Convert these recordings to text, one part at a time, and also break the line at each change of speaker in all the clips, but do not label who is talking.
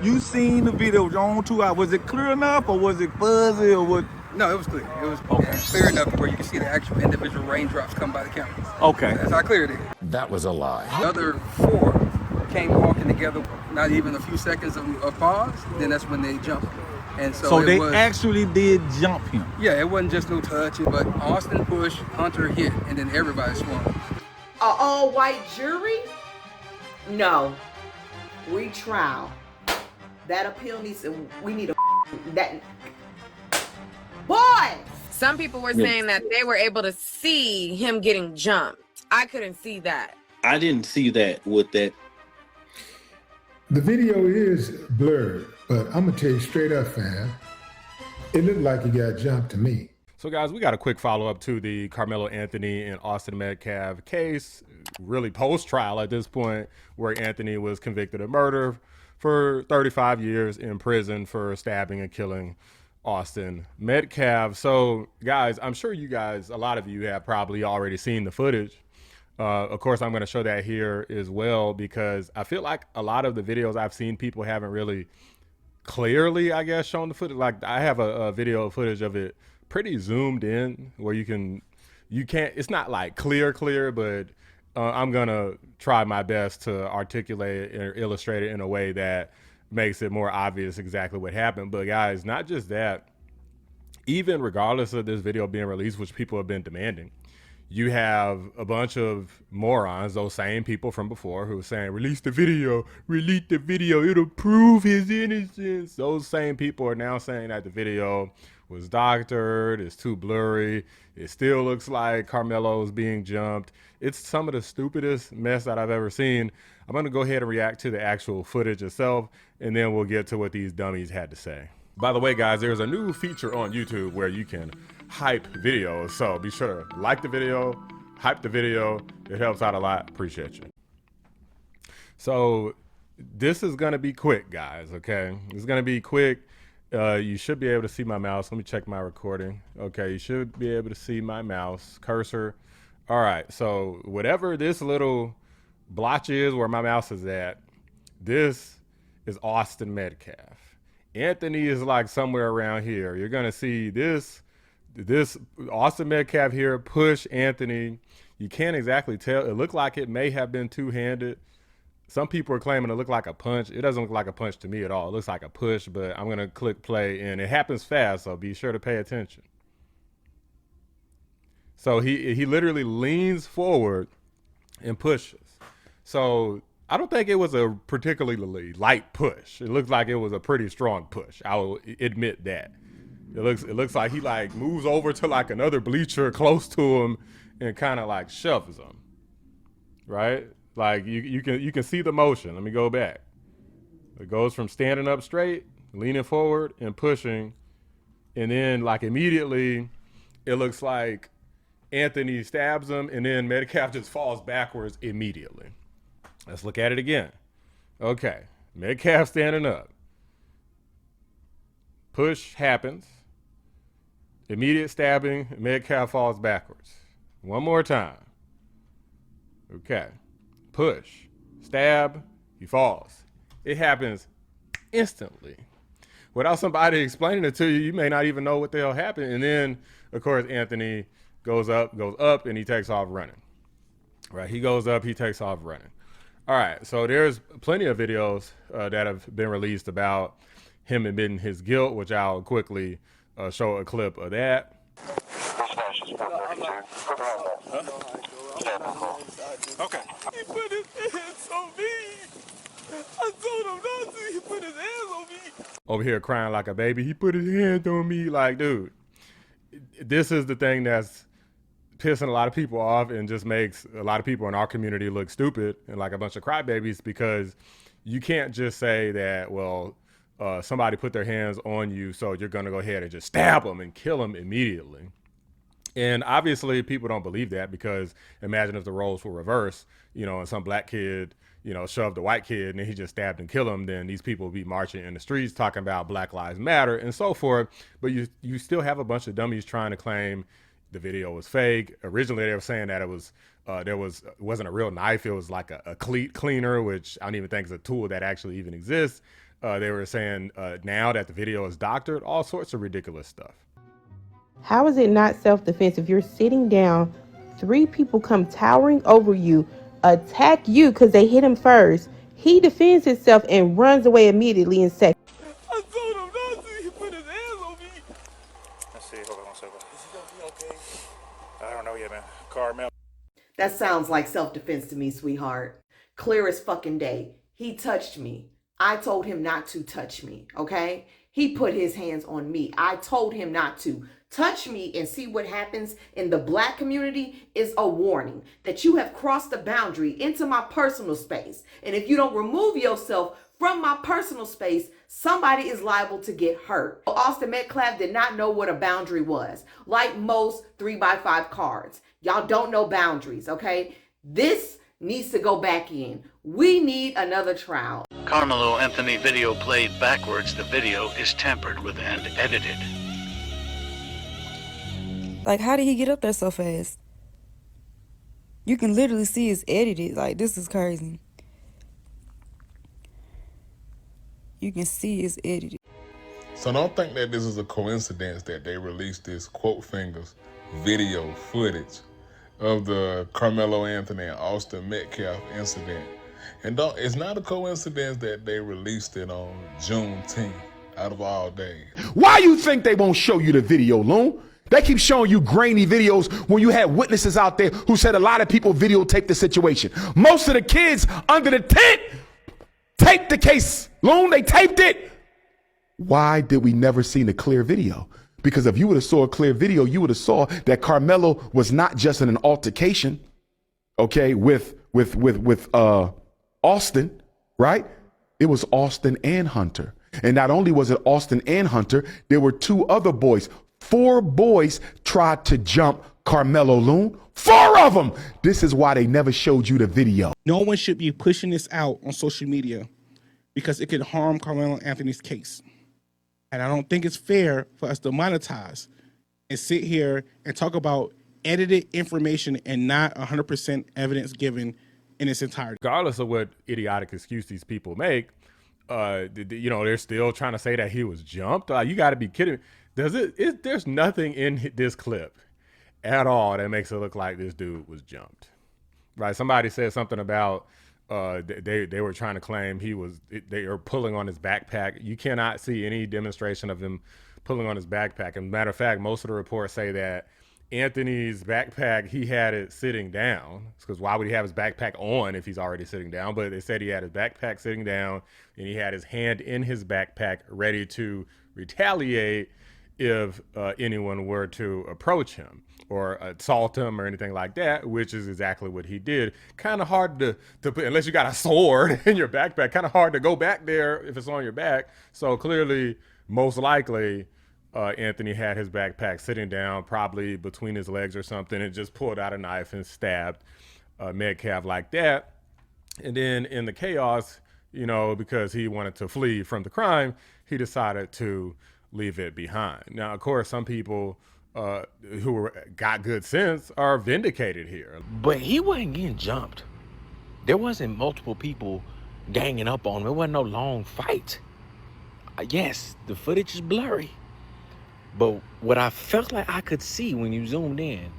you seen the video, it was on 2 hours. Was it clear enough or was it fuzzy or what?
No, it was clear. It was
Okay.
clear enough to where you can see the actual individual raindrops come by the cameras.
Okay.
That's how clear it is.
That was a lie.
The other 4 came walking together, not even a few seconds of pause, then that's when they jumped. And so
they
was,
actually did jump him.
Yeah, it wasn't just no touching, but Austin pushed, Hunter hit, and then everybody swung.
A all-white jury? No. Retrial. That appeal needs to, we need a that boy.
Some people were saying that they were able to see him getting jumped. I couldn't see that.
I didn't see that with that.
The video is blurred, but I'm gonna tell you straight up, fam, it looked like he got jumped to me.
So guys, we got a quick follow-up to the Karmelo Anthony and Austin Metcalf case, really post-trial at this point, where Anthony was convicted of murder for 35 years in prison for stabbing and killing Austin Metcalf. So guys, I'm sure you guys, a lot of you have probably already seen the footage. Of course, I'm going to show that here as well, because I feel like a lot of the videos I've seen, people haven't really clearly, I guess, shown the footage. Like I have a video footage of it pretty zoomed in where you can't, it's not like clear, but I'm going to try my best to articulate it or illustrate it in a way that makes it more obvious exactly what happened. But guys, not just that, even regardless of this video being released, which people have been demanding, you have a bunch of morons, those same people from before, who are saying, release the video, it'll prove his innocence. Those same people are now saying that the video was doctored, it's too blurry, it still looks like Karmelo's being jumped. It's some of the stupidest mess that I've ever seen. I'm gonna go ahead and react to the actual footage itself, and then we'll get to what these dummies had to say. By the way, guys, there's a new feature on YouTube where you can hype videos. So be sure to like the video, hype the video. It helps out a lot. Appreciate you. So this is going to be quick, guys. Okay. It's going to be quick. You should be able to see my mouse. Let me check my recording. Okay. You should be able to see my mouse cursor. All right. So whatever this little blotch is where my mouse is at, this is Austin Metcalf. Anthony is like somewhere around here. You're going to see this Austin Metcalf here push Anthony. You can't exactly tell. It looked like it may have been two-handed. Some people are claiming it looked like a punch. It doesn't look like a punch to me at all. It looks like a push, but I'm going to click play, and it happens fast, so be sure to pay attention. So he literally leans forward and pushes. So I don't think it was a particularly light push. It looks like it was a pretty strong push. I will admit that. It looks like he like moves over to like another bleacher close to him and kind of like shoves him. Right? Like you can see the motion. Let me go back. It goes from standing up straight, leaning forward and pushing, and then like immediately it looks like Anthony stabs him, and then Metcalf just falls backwards immediately. Let's look at it again. Okay, Metcalf standing up. Push happens. Immediate stabbing, Metcalf falls backwards. One more time. Okay. Push. Stab, he falls. It happens instantly. Without somebody explaining it to you, you may not even know what the hell happened. And then, of course, Anthony goes up, and he takes off running. Right? He goes up, he takes off running. All right, so there's plenty of videos that have been released about him admitting his guilt, which I'll quickly show a clip of that.
Okay. He put his hands on me. I told him not to. He put his hands on me.
Over here crying like a baby. He put his hands on me. Like, dude, this is the thing that's pissing a lot of people off and just makes a lot of people in our community look stupid and like a bunch of crybabies, because you can't just say that, well, somebody put their hands on you, so you're going to go ahead and just stab them and kill them immediately. And obviously people don't believe that, because imagine if the roles were reversed, and some black kid, shoved a white kid and then he just stabbed and killed him, then these people would be marching in the streets talking about Black Lives Matter and so forth. But you still have a bunch of dummies trying to claim the video was fake. Originally they were saying that it wasn't a real knife. It was like a cleat cleaner, which I don't even think is a tool that actually even exists. They were saying now that the video is doctored, all sorts of ridiculous stuff.
How is it not self-defense if you're sitting down, 3 people come towering over you, attack you because they hit him first, he defends himself and runs away immediately in seconds?
I told him not to. He put his hands on me.
Let's see. Hold on one second. Is he gonna be okay? I don't know yet, man. Karmelo.
That sounds like self-defense to me, sweetheart. Clear as fucking day. He touched me. I told him not to touch me, okay? He put his hands on me. I told him not to. Touch me and see what happens in the black community is a warning that you have crossed the boundary into my personal space. And if you don't remove yourself from my personal space, somebody is liable to get hurt. Austin Metcalf did not know what a boundary was. Like most 3x5 cards. Y'all don't know boundaries, okay? This needs to go back in. We need another trial.
Karmelo Anthony video played backwards. The video is tampered with and edited.
Like, how did he get up there so fast? You can literally see it's edited. Like, this is crazy. You can see it's edited.
So don't think that this is a coincidence that they released this quote fingers video footage of the Karmelo Anthony and Austin Metcalf incident. And it's not a coincidence that they released it on Juneteenth out of all days.
Why you think they won't show you the video, Loon? They keep showing you grainy videos when you had witnesses out there who said a lot of people videotaped the situation. Most of the kids under the tent taped the case. Loon, they taped it. Why did we never see a clear video? Because if you would have saw a clear video, you would have saw that Karmelo was not just in an altercation, okay, with Austin, right? It was Austin and Hunter. And not only was it Austin and Hunter, there were 2 other boys. 4 boys tried to jump Karmelo, Loon. 4 of them. This is why they never showed you the video.
No one should be pushing this out on social media because it could harm Karmelo Anthony's case. And I don't think it's fair for us to monetize and sit here and talk about edited information and not 100% evidence given in its entirety.
Regardless of what idiotic excuse these people make, they're still trying to say that he was jumped. You got to be kidding. There's nothing in this clip at all that makes it look like this dude was jumped, right? Somebody said something about they were trying to claim they are pulling on his backpack. You cannot see any demonstration of him pulling on his backpack. And matter of fact, most of the reports say that Anthony's backpack, he had it sitting down, because why would he have his backpack on if he's already sitting down? But they said he had his backpack sitting down and he had his hand in his backpack ready to retaliate if anyone were to approach him or assault him or anything like that, which is exactly what he did. Kind of hard to put, unless you got a sword in your backpack, kind of hard to go back there if it's on your back. So clearly, most likely, Anthony had his backpack sitting down, probably between his legs or something, and just pulled out a knife and stabbed Metcalf like that. And then in the chaos, because he wanted to flee from the crime, he decided to leave it behind. Now, of course, some people who got good sense are vindicated here.
But he wasn't getting jumped. There wasn't multiple people ganging up on him. It wasn't no long fight. Yes, the footage is blurry. But what I felt like I could see when you zoomed in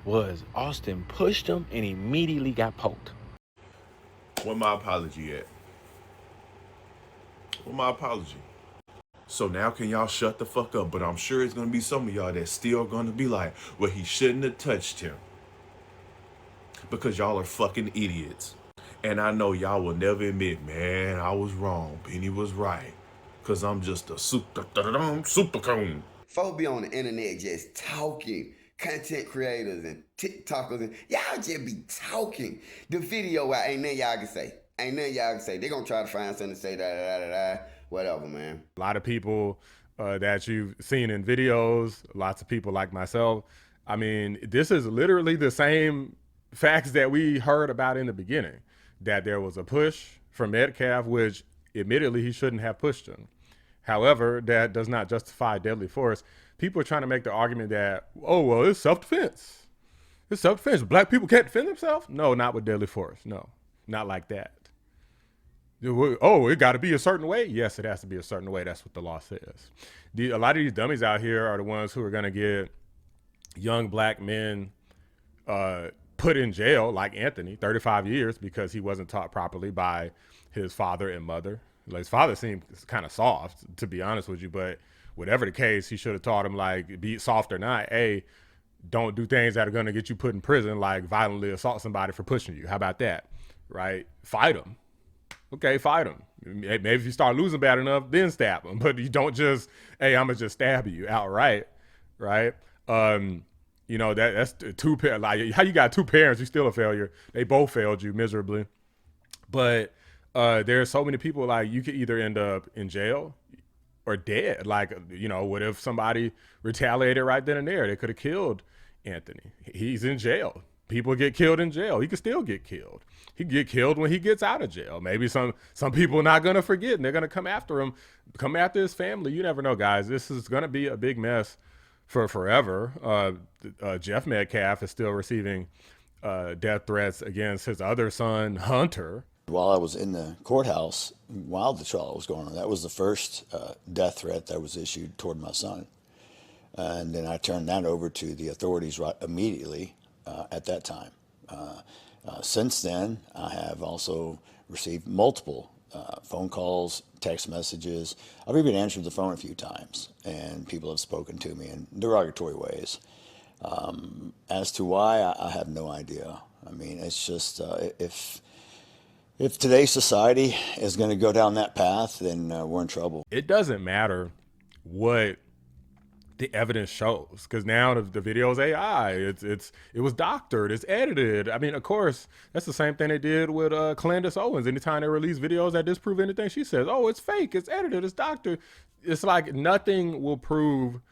was Austin pushed him and immediately got poked.
Where my apology at? Where my apology? So now can y'all shut the fuck up? But I'm sure it's gonna be some of y'all that's still gonna be like, well, he shouldn't have touched him. Because y'all are fucking idiots. And I know y'all will never admit, man, I was wrong. Penny was right. Cause I'm just a super coon.
Folks be on the internet just talking. Content creators and TikTokers and y'all just be talking. The video out, ain't nothing y'all can say. Ain't nothing y'all can say. They gonna try to find something to say, whatever, man.
A lot of people that you've seen in videos, lots of people like myself. I mean, this is literally the same facts that we heard about in the beginning, that there was a push from Metcalf, which admittedly he shouldn't have pushed him. However, that does not justify deadly force. People are trying to make the argument that, oh, well, it's self-defense. It's self-defense. Black people can't defend themselves? No, not with deadly force. No, not like that. Oh, it got to be a certain way. Yes, it has to be a certain way. That's what the law says. A lot of these dummies out here are the ones who are going to get young black men put in jail, like Anthony, 35 years because he wasn't taught properly by his father and mother. Like, his father seemed kind of soft, to be honest with you, but whatever the case, he should have taught him, like, be soft or not. Hey, don't do things that are going to get you put in prison, like violently assault somebody for pushing you. How about that? Right? Fight them. Okay, fight them. Maybe if you start losing bad enough, then stab them. But you don't just, hey, I'm gonna just stab you outright, right? You know, that's two parents. Like, how you got two parents, you're still a failure. They both failed you miserably. But there are so many people, like, you could either end up in jail or dead. Like, you know, what if somebody retaliated right then and there? They could have killed Anthony. He's in jail. People get killed in jail. He could still get killed. He could get killed when he gets out of jail. Maybe some people are not going to forget, and they're going to come after him, come after his family. You never know, guys. This is going to be a big mess for forever. Jeff Metcalf is still receiving death threats against his other son, Hunter.
While I was in the courthouse, while the trial was going on, that was the first death threat that was issued toward my son. And then I turned that over to the authorities right immediately at that time. Since then, I have also received multiple phone calls, text messages. I've even answered the phone a few times, and people have spoken to me in derogatory ways. As to why, I have no idea. I mean, it's just if today's society is going to go down that path, then we're in trouble.
It doesn't matter what the evidence shows, because now the video's AI. It was doctored, it's edited. I mean, of course, that's the same thing they did with Candace Owens. Anytime they release videos that disprove anything she says, oh, it's fake, it's edited, it's doctored. It's like nothing will prove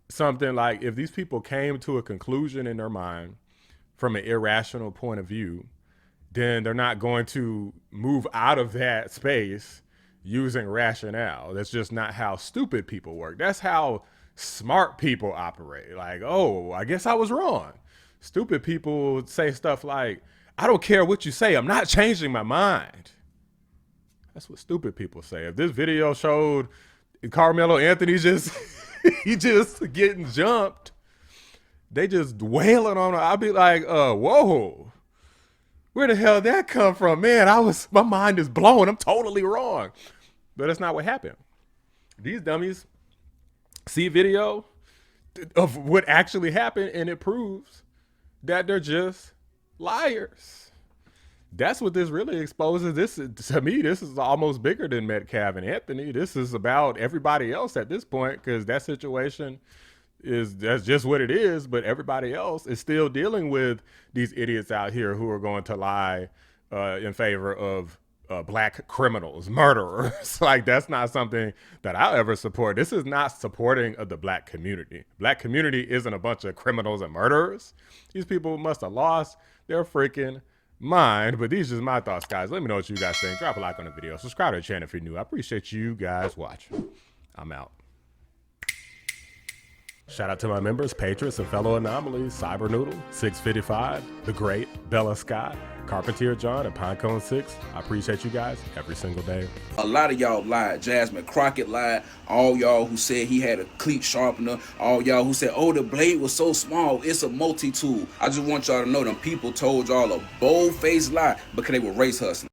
something. Like, if these people came to a conclusion in their mind from an irrational point of view, then they're not going to move out of that space using rationale. That's just not how stupid people work. That's how smart people operate. Like, oh, I guess I was wrong. Stupid people say stuff like, I don't care what you say, I'm not changing my mind. That's what stupid people say. If this video showed Karmelo Anthony just he just getting jumped, they just wailing on him, I'd be like, whoa, where the hell did that come from? Man, my mind is blown. I'm totally wrong. But that's not what happened. These dummies see video of what actually happened, and it proves that they're just liars. That's what this really exposes. This, to me, this is almost bigger than Metcalf and Anthony. This is about everybody else at this point, because that situation that's just what it is. But everybody else is still dealing with these idiots out here who are going to lie in favor of black criminals, murderers. Like, that's not something that I'll ever support. This is not supporting of the black community. Black community isn't a bunch of criminals and murderers. These people must have lost their freaking mind. But these are just my thoughts, guys. Let me know what you guys think. Drop a like on the video. Subscribe to the channel if you're new. I appreciate you guys watching. I'm out. Shout out to my members, patrons, and fellow anomalies: Cyber Noodle, 655, The Great, Bella Scott, Carpentier John, and Pinecone 6. I appreciate you guys every single day.
A lot of y'all lied. Jasmine Crockett lied. All y'all who said he had a cleat sharpener. All y'all who said, oh, the blade was so small, it's a multi-tool. I just want y'all to know them people told y'all a bold-faced lie because they were race hustling.